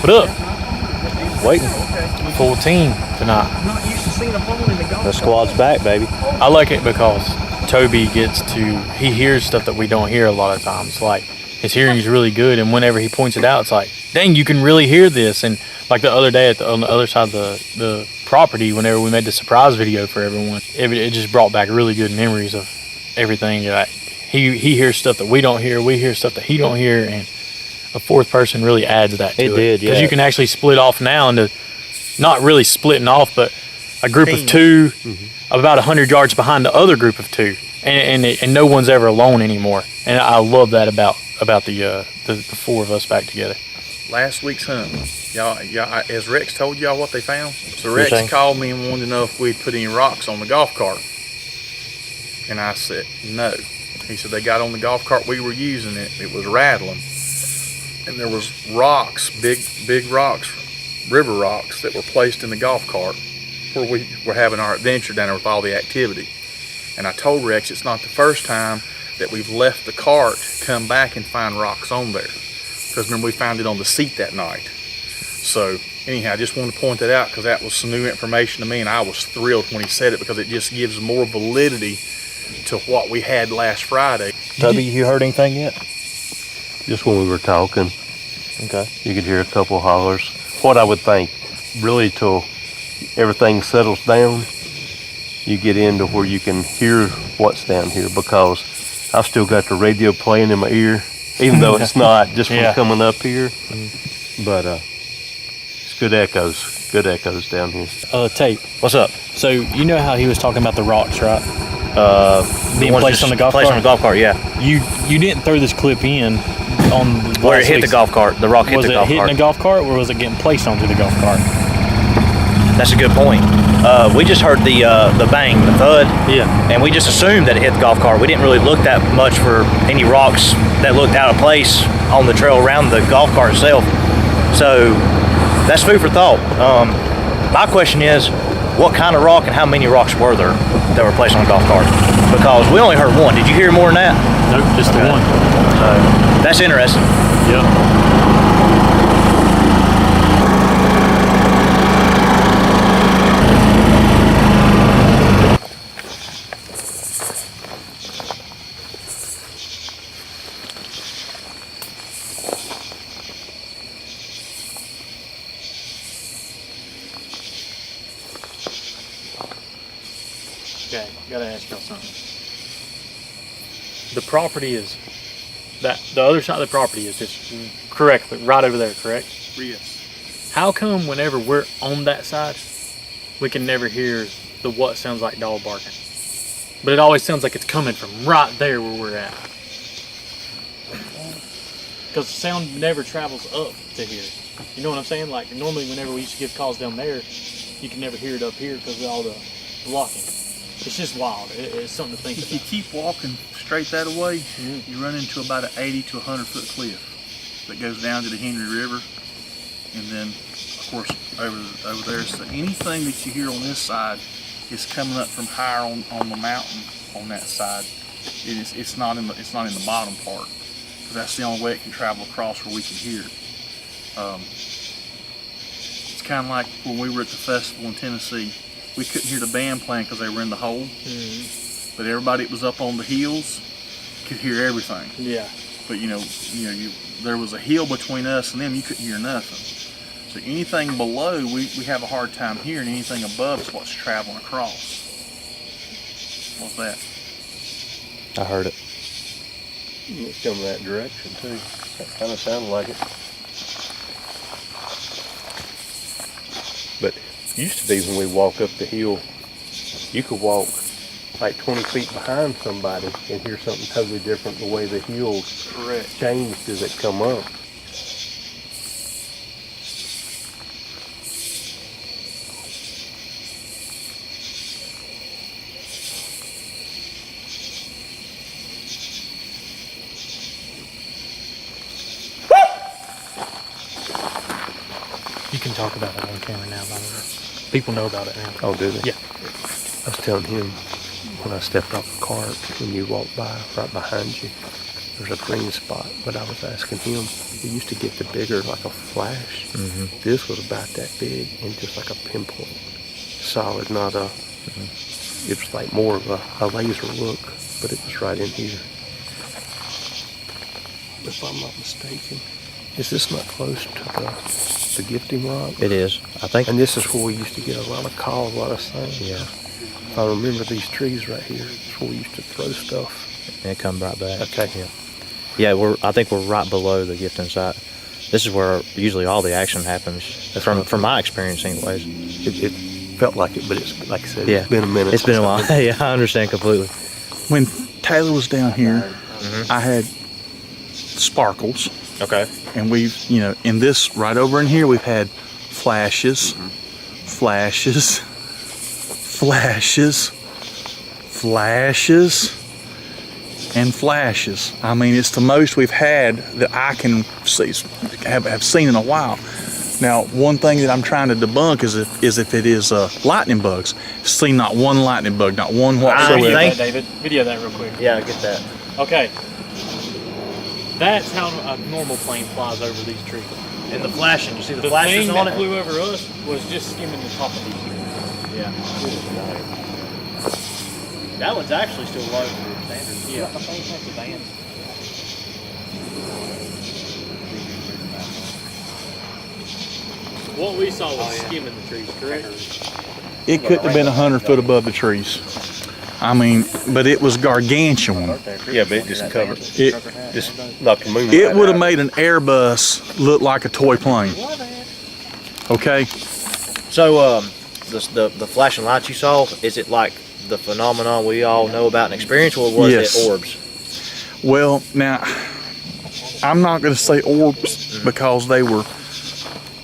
What up? Waiting. Full team tonight. The squad's back, baby. I like it because Toby he hears stuff that we don't hear a lot of times. Like, his hearing is really good, and whenever he points it out, it's like, dang, you can really hear this. And like the other day on the other side of the property, whenever we made the surprise video for everyone, it just brought back really good memories of everything. Like, he hears stuff that we don't hear, we hear stuff that he don't hear, and a fourth person really adds that to it. It did, yeah. Because you can actually split off now into, not really splitting off, but a group of two, about 100 yards behind the other group of two, and no one's ever alone anymore. And I love that about the four of us back together. Last week's hunt, y'all, as Rex told y'all what they found. So Rex called me and wanted to know if we'd put any rocks on the golf cart, and I said no. He said they got on the golf cart we were using. It was rattling, and there was rocks, big rocks, river rocks that were placed in the golf cart where we were having our adventure down there with all the activity. And I told Rex it's not the first time that we've left the cart, come back and find rocks on there. Because remember, we found it on the seat that night. So anyhow, I just wanted to point that out because that was some new information to me, and I was thrilled when he said it because it just gives more validity to what we had last Friday. Tubby, you heard anything yet? Just when we were talking, Okay. you could hear a couple hollers. What I would think, really, till everything settles down, you get into where you can hear what's down here, because I've still got the radio playing in my ear, even though it's not just from coming up here. But it's good echoes down here. Tate, What's up? so you know how he was talking about the rocks, right? Being placed on the golf Placed cart? on the golf cart, yeah. You didn't throw this clip in on Where it hit the golf cart. The rock hit the golf Was it hitting cart. the golf cart, or was it getting placed onto the golf cart? That's a good point. We just heard the bang, the thud, Yeah. and we just assumed that it hit the golf cart. We didn't really look that much for any rocks that looked out of place on the trail around the golf cart itself. So that's food for thought. My question is, what kind of rock and how many rocks were there that were placed on the golf cart? Because we only heard one. Did you hear more than that? Nope, just the one. That's interesting. Yeah. Okay, gotta ask y'all something. The property is the other side of the property is just correctly right over there, correct? Yes. How come whenever we're on that side, we can never hear what sounds like dog barking, but it always sounds like it's coming from right there where we're at? Because the sound never travels up to here. You know what I'm saying? Like, normally whenever we used to give calls down there, you can never hear it up here because of all the blocking. It's just wild. It's something to think If about. you keep walking straight that way, you run into about an 80 to 100 foot cliff that goes down to the Henry River, and then of course over there. So anything that you hear on this side is coming up from higher on the mountain on that side. It's not in the bottom part, because that's the only way it can travel across where we can hear it. It's kind of like when we were at the festival in Tennessee. We couldn't hear the band playing because they were in the hole, but everybody that was up on the hills could hear everything. Yeah. But there was a hill between us and them. You couldn't hear nothing. So anything below, we have a hard time hearing. Anything above is what's traveling across. What's that? I heard it. It's coming that direction too. That kind of sounded like it. But it used to be when we walk up the hill, you could walk like 20 feet behind somebody and hear something totally different the way the hills changed as it come up. You can talk about it on camera now, by the way. People know about it now. Oh, do they? Yeah. I was telling him when I stepped off the cart, when you walked by, right behind you, there's a green spot, but I was asking him, he used to get the bigger, like a flash. This was about that big and just like a pinpoint. Solid, not a, it was like more of a laser look, but it was right in here. If I'm not mistaken. Is this not close to the gifting rock? It is, I think. And this is where we used to get a lot of calls, a lot of signs. Yeah. If I remember these trees right here, it's where we used to throw stuff. And it come right back. Okay. Yeah, I think we're right below the gifting site. This is where usually all the action happens, from my experience anyways. It felt like it, but it's, like I said, Yeah. it's been a minute. It's been a while. Yeah, I understand completely. When Taylor was down here, I had sparkles. Okay. And we've, in this right over in here, we've had flashes, flashes, flashes, flashes, and flashes. I mean, it's the most we've had that I can see, have seen in a while. Now, one thing that I'm trying to debunk is if it is lightning bugs. Seen not one lightning bug, not one whatsoever. Video that, David. Video that real quick. Yeah, I get that. Okay. That's how a normal plane flies over these trees. And the flashing, you see the The flashes thing on that it? flew over us was just skimming the top of these trees. Yeah. That one's actually still low for standard. Yeah, I think that's a band. What we saw was skimming the trees, correct? It couldn't have been 100 foot above the trees. I mean, but it was gargantuan. Yeah, but it just covered. It Just knocked the moon. it would have made an Airbus look like a toy plane. Okay. So, the flashing lights you saw, is it like the phenomenon we all know about and experience, or was Yes. it orbs? Well, now I'm not going to say orbs because they were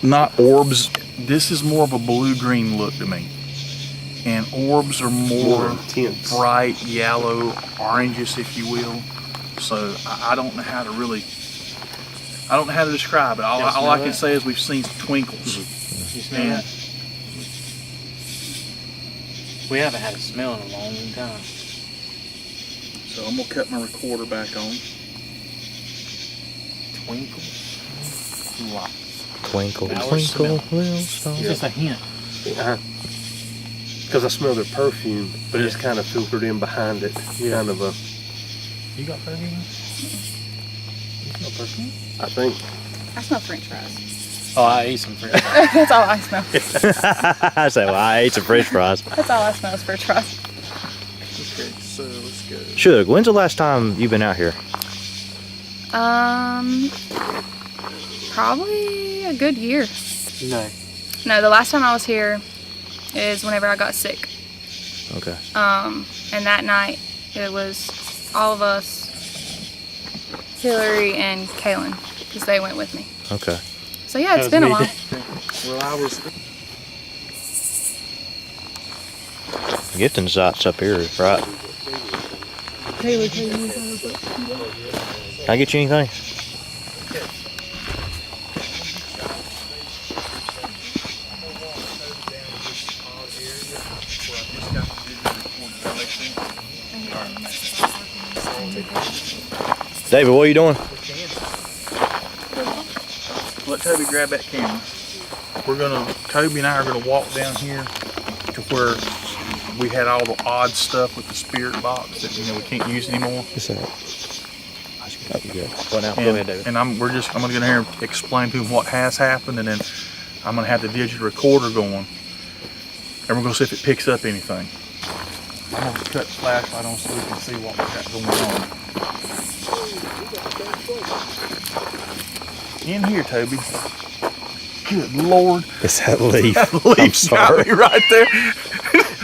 not orbs. This is more of a blue-green look to me, and orbs are more intense. bright yellow, oranges, if you will. So I don't know how to I don't know how to describe it. All I can say is we've seen twinkles. You smell that? We haven't had a smell in a long time. So I'm gonna cut my recorder back on. Twinkle. Twinkle, Now we're twinkle, smelling. little star. It's just a hint. Because I smell their perfume, but it's kind of filtered in behind it. Kind of a, You got perfume? I think. I smell French fries. Oh, I ate some French fries. That's all I smell. I say, well, I ate some French fries. That's all I smell is French fries. Okay, so let's go. Shug, when's the last time you've been out here? Probably a good year. No. No, the last time I was here is whenever I got sick. Okay. And that night it was all of us, Hillary and Kaylin, because they went with me. Okay. So yeah, it's been a while. Well, I was. Gifting site's up here, right? Can I get you anything? David, what are you doing? Let Toby grab that camera. Toby and I are gonna walk down here to where we had all the odd stuff with the spirit box that we can't use anymore. What's that? What now? Go ahead, David. And I'm gonna go here and explain to him what has happened, and then I'm gonna have the digital recorder going, and we're gonna see if it picks up anything. I'm gonna cut the flashlight on so we can see what we got going on. In here, Toby. Good Lord. It's that leaf. That leaf's got me right there.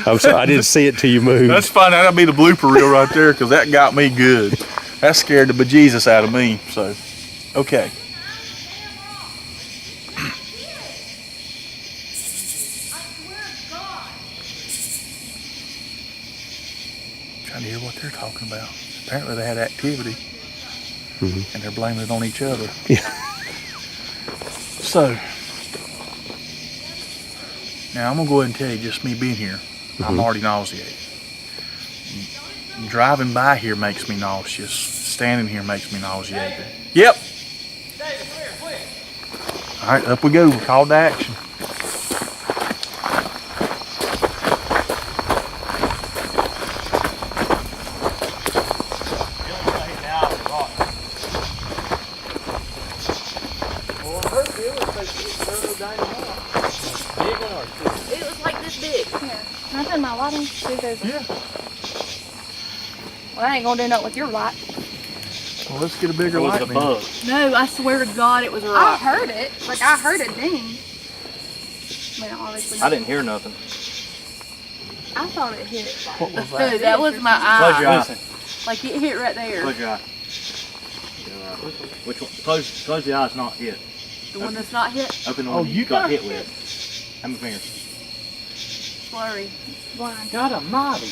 I'm sorry, I didn't see it till you moved. That's fine. That'll be the blooper reel right there because that got me good. That scared the bejesus out of me. So, okay. Trying to hear what they're talking about. Apparently they had activity. And they're blaming it on each other. Yeah. So, now I'm going to go ahead and tell you, just me being here, I'm already nauseated. Driving by here makes me nauseous. standing here makes me nauseated. Yep. All right, up we go. Call to action. It was like this big. Here. Can I turn my light on? See if there's Yeah. Well, I ain't gonna do nothing with your light. Well, let's get a bigger It was light a then. bug. No, I swear to God, it was a I rock. heard it. Like, I heard it ding. But obviously I didn't hear nothing. I thought it hit like What was No, that? that was my Close your eye. eye. Like it hit right there. Close your eye. Which one? Close the eyes, not hit. The one that's not hit. Open the Oh, one you you got got hit with. How many fingers? Blurry. blind. God almighty.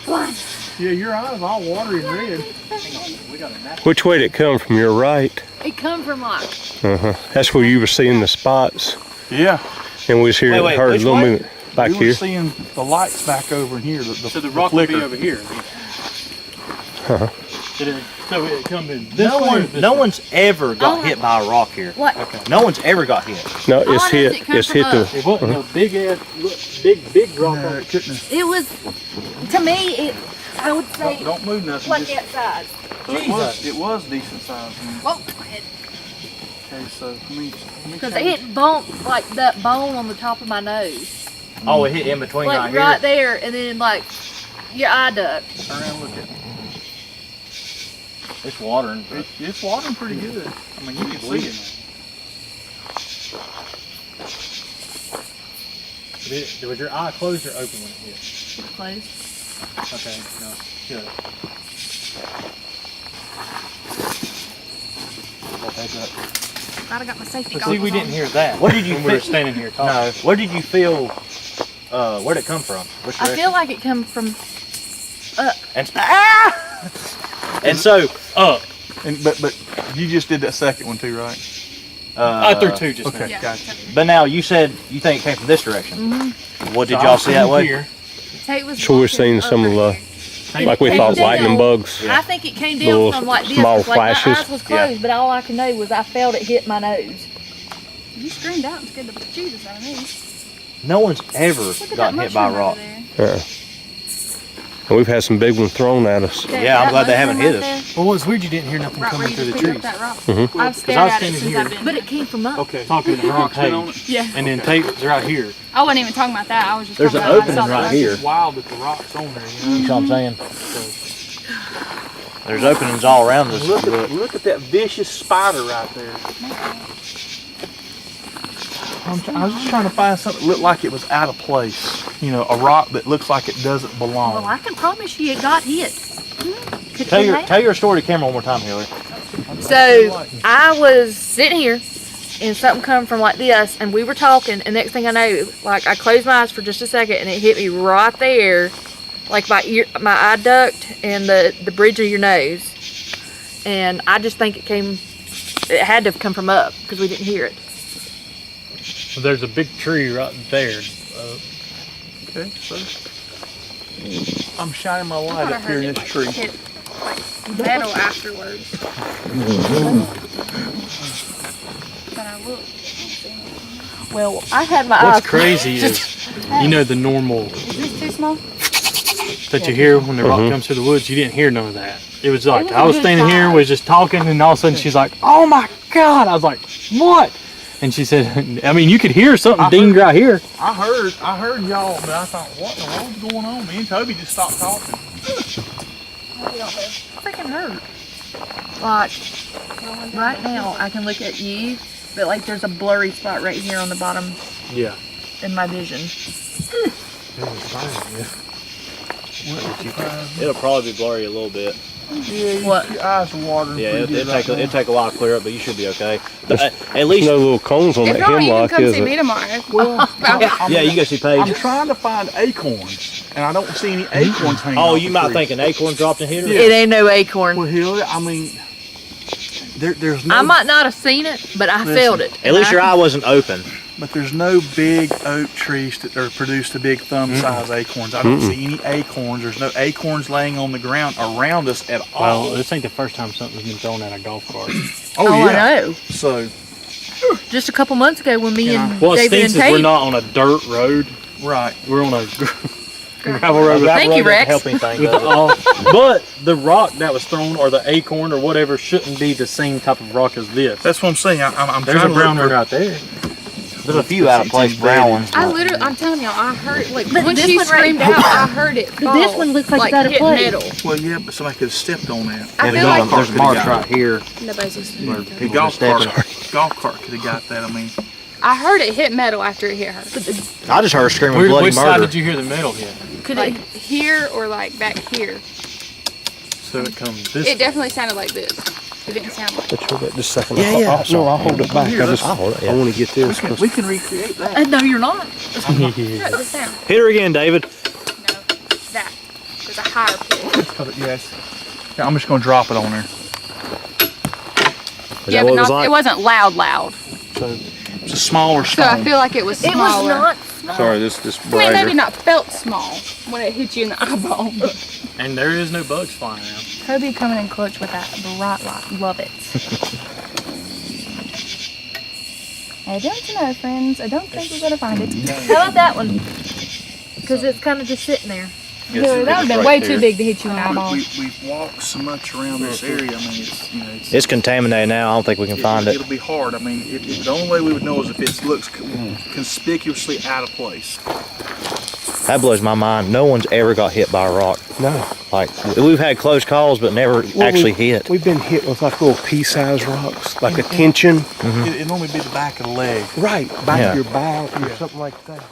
Blind. Yeah, your eyes all watery and red. We got a nap. Which way did it come from? Your right? It come from like That's where you were seeing the spots, Yeah. and we was hearing, Wait, heard a which little way? movement back we here. were seeing the lights back over in here. So the rock would be flicker. over here. Uh-huh. So it come in this way. or this No way? one's ever got Oh. hit by a rock here. what? No one's ever got hit. No, How it's does hit. it come It's from hit the. up? It wasn't a big ass, big rock. No, it couldn't have. It was. To me, it. I would say Don't move nothing. like just- that size. it was decent size. Oh, Okay, so let me because change- it hit bone like that bone on the top of my nose, Oh, it hit in between like right right here. there, and then like your eye duct. turn around and look at it. It's watering. It's watering pretty good. I mean, you can see it. Was your eye closed or open when it hit? Close. Okay, no, good. Glad I got my safety But goggles see, we didn't on. hear that. What did you when we were fi- standing here talking? No. Where did you feel? Where'd it come from? Which I direction? feel like it come from. And so, Up. And but you just did that second one too, right? I threw two just Okay, now. Yeah. gotcha. but now you said you think it came from this direction. Mm-hmm. What did So I y'all was see that sitting way? Here. Tate was So we're walking seeing some of over the, here. like we It thought, came lightning down. bugs. I think it came down Little from like this. small 'cause, like, flashes. my eyes was closed, but all I could know was I felt it hit my nose. You screamed out and scared the Jesus out of me. No one's ever Look at gotten that hit by a mushroom rock. over there. And we've had some big ones thrown at us. Okay, Yeah, I'm that glad they haven't mushroom hit right us. Well, what's weird, you didn't hear nothing there, right where coming you through just the picked up trees. that rock. Mhm. I've Because stared I was at it standing since here. I've been But it came from up. Okay. Talking to Rocks been on Paige, it? Yeah. and then Tate's right here. I wasn't even talking about that. I was just There's talking an about opening I saw right that. here. It's wild that the rock's on there. You know? You know what I'm saying? There's openings all around us. Look at that vicious spider right there. I was just trying to find something that looked like it was out of place. You know, a rock that looks like it doesn't belong. Well, I can promise you it got hit. Could Tell it your have? tell your story to camera one more time, Hillary. So I was sitting here, and something come from like this, and we were talking, and next thing I know, like I closed my eyes for just a second, and it hit me right there, like my eye duct and the bridge of your nose, and I just think it had to have come from up because we didn't hear it. So there's a big tree right there. Okay, so I'm shining my I light thought I up here heard in it this like tree. hit like metal afterwards. But I looked. I don't see anything. Well, I had my What's eyes crazy is, you know, the normal Is this too small? that you hear when the rock Mhm. comes through the woods, you didn't hear none of that. It was like, was I a was good standing here, size. was just talking, and all of a sudden she's like, oh my God. I was like, what? And she said, I mean, you could hear something dinged right here. I heard y'all, but I thought, what in the world's going on? Me and Toby just stopped talking. freaking hurt. Like right now, I can look at you, but like there's a blurry spot right here on the bottom Yeah. in my vision. It'll probably be blurry a little bit. Yeah, What? your eyes are watering. Yeah, pretty good right now. it'll take a while to clear up, but you should be okay. There's- At There's least, no little cones on If that not, you can hemlock, come is see me it? tomorrow. Well, yeah, you can go see Paige. I'm trying to find acorns, and I don't see any acorns hanging Oh, off you the might tree. think an acorn dropped in here? It ain't no acorn. Well, Hillary, I mean, there's no. I might not have seen it, but I felt it. At least your eye wasn't open. But there's no big oak trees that are produced the big thumb-size acorns. I don't see any acorns. There's no acorns laying on the ground around us at all. Well, this ain't the first time something's been thrown at a golf cart. Oh, yeah. I know. So, Just a couple months ago when me and What David stinks and is we're Tate. not on a dirt road. right. We're on a gravel road. Thank you, Rex. Help anything. With does it? all, but the rock that was thrown, or the acorn, or whatever, shouldn't be the same type of rock as this. That's what I'm saying. I'm There's a trying to brown look one for- right there. There's a few out of place brown ones. I'm telling y'all, I heard like But when this she one right screamed here- out, I heard it fall. this one looks like it's out of hit place. metal. Well, yeah, but somebody could have stepped on that. I And feel the like- golf cart There's could've marks got right here. Nobody's listening. it. The People golf stepping. cart could have got that. I mean, I heard it hit metal after it hit her. I just heard her screaming Where, bloody which side murder. did you hear the metal hit? Could Like it, here or like back here. So it comes this It definitely sounded like this. It didn't sound like. Let's hold it just a second. Yeah. No, I'll hold it back. Here, I hold it, yeah. I want to get this. we can recreate that. no, you're not. Look, the sound. Hit her again, David. No, that. There's a higher pitch. Yes. Yeah, I'm just gonna drop it on there. Is Yeah, that but what it was not, like? it wasn't loud. It's a smaller So I stone. feel like it was It smaller. was not small. Sorry, this I mean, maybe not felt small when it hit you in the eyeball. And there is no bugs flying around. Toby coming in clutch with that bright light. Love it. I don't know, friends. I don't think we're going to find it. How about that one? Because it's kind of just sitting there. No, that would have been way too big to hit you in the eyeball. We've walked so much around this area. I mean, it's, you know, It's contaminated now. I don't think we can find it. It'll be hard. I mean, the only way we would know is if it looks conspicuously out of place. That blows my mind. No one's ever got hit by a rock. No. Like we've had close calls, but never actually hit. We've been hit with like little pea-sized rocks, like a tension. It'd normally be the back of the leg. Right, back Yeah. of your back or something like that.